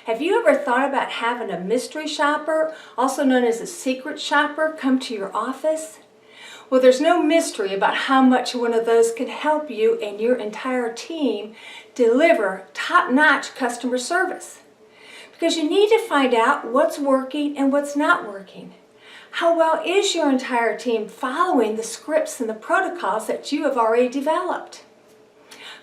Have you ever thought about having a mystery shopper, also known as a secret shopper, come to your office? Well, there's no mystery about how much one of those can help you and your entire team deliver top-notch customer service. Because you need to find out what's working and what's not working. How well is your entire team following the scripts and the protocols that you have already developed?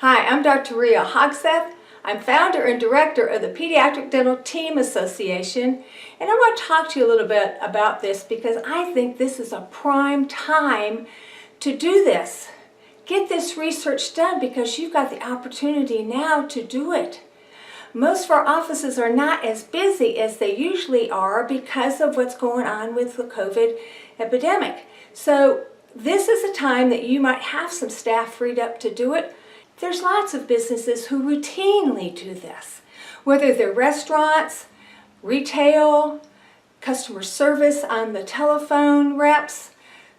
Hi, I'm Dr. Rhea Hogseth. I'm founder and director of the Pediatric Dental Team Association, and I want to talk to you a little bit about this because I think this is a prime time to do this. Get this research done because you've got the opportunity now to do it. Most of our offices are not as busy as they usually are because of what's going on with the COVID epidemic. So this is a time that you might have some staff freed up to do it. There's lots of businesses who routinely do this, whether they're restaurants, retail, customer service on the telephone reps.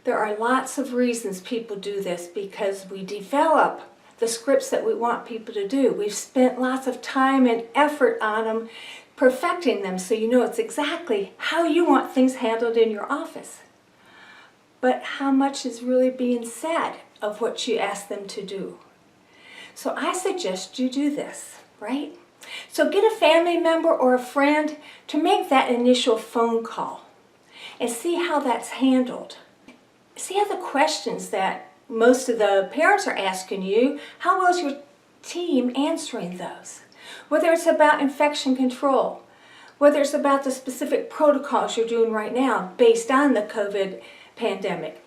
There are lots of reasons people do this because we develop the scripts that we want people to do. We've spent lots of time and effort on them, perfecting them so you know it's exactly how you want things handled in your office. But how much is really being said of what you ask them to do? So I suggest you do this, right? So get a family member or a friend to make that initial phone call and see how that's handled. See how the questions that most of the parents are asking you, how well is your team answering those? Whether it's about infection control, whether it's about the specific protocols you're doing right now based on the COVID pandemic.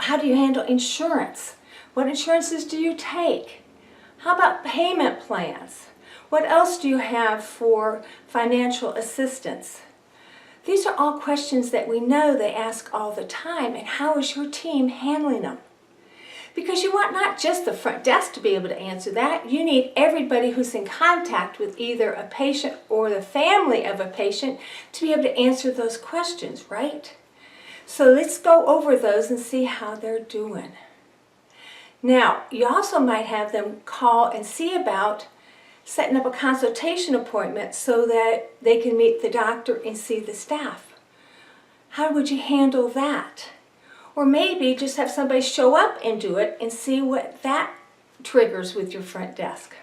How do you handle insurance? What insurances do you take? How about payment plans? What else do you have for financial assistance? These are all questions that we know they ask all the time, and how is your team handling them? Because you want not just the front desk to be able to answer that, you need everybody who's in contact with either a patient or the family of a patient to be able to answer those questions, right? So let's go over those and see how they're doing. Now, you also might have them call and see about setting up a consultation appointment so that they can meet the doctor and see the staff. How would you handle that? Or maybe just have somebody show up and do it and see what that triggers with your front desk.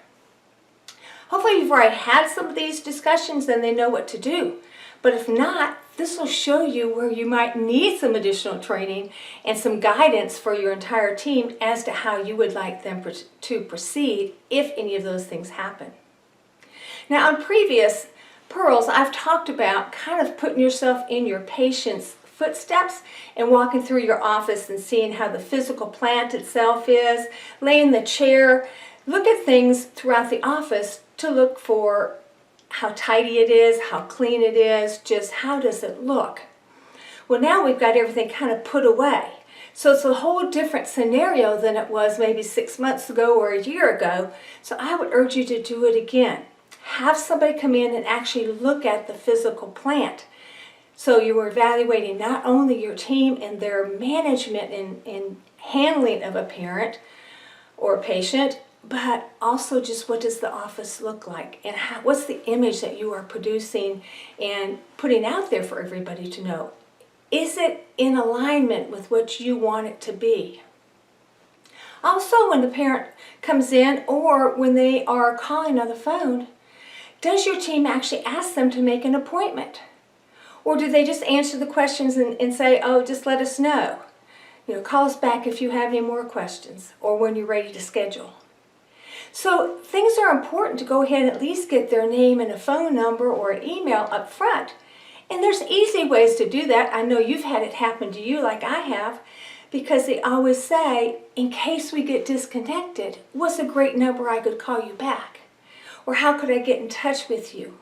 Hopefully you've already had some of these discussions and they know what to do. But if not, this will show you where you might need some additional training and some guidance for your entire team as to how you would like them to proceed if any of those things happen. Now, on previous pearls, I've talked about kind of putting yourself in your patient's footsteps and walking through your office and seeing how the physical plant itself is, laying the chair, look at things throughout the office to look for how tidy it is, how clean it is, just how does it look. Well, now we've got everything kind of put away. So it's a whole different scenario than it was maybe 6 months ago or a year ago. So I would urge you to do it again. Have somebody come in and actually look at the physical plant. So you are evaluating not only your team and their management and handling of a parent or a patient, but also just what does the office look like and what's the image that you are producing and putting out there for everybody to know. Is it in alignment with what you want it to be? Also, when the parent comes in or when they are calling on the phone, does your team actually ask them to make an appointment? Or do they just answer the questions and say, oh, just let us know. You know, call us back if you have any more questions or when you're ready to schedule. So things are important to go ahead and at least get their name and a phone number or an email up front. And there's easy ways to do that. I know you've had it happen to you like I have, because they always say, in case we get disconnected, what's a great number I could call you back? Or how could I get in touch with you?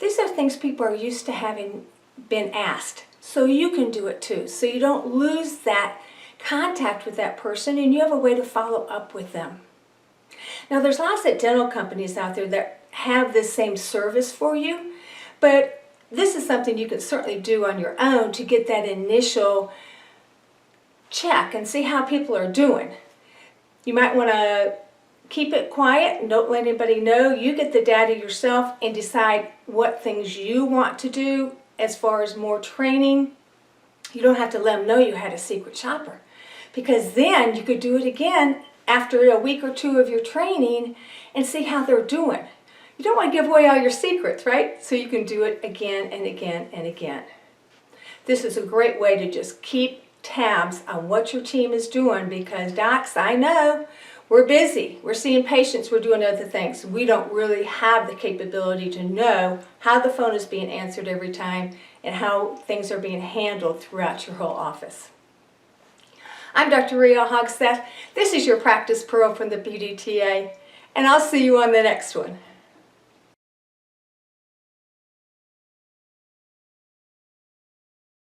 These are things people are used to having been asked, so you can do it too. So you don't lose that contact with that person and you have a way to follow up with them. Now there's lots of dental companies out there that have this same service for you, but this is something you can certainly do on your own to get that initial check and see how people are doing. You might want to keep it quiet and don't let anybody know. You get the data yourself and decide what things you want to do as far as more training. You don't have to let them know you had a secret shopper, because then you could do it again after a week or two of your training and see how they're doing. You don't want to give away all your secrets, right? So you can do it again and again and again. This is a great way to just keep tabs on what your team is doing, because docs, I know, we're busy. We're seeing patients, we're doing other things. We don't really have the capability to know how the phone is being answered every time and how things are being handled throughout your whole office. I'm Dr. Ria Hogseth. This is your Practice Pearl from the pdta, and I'll see you on the next one.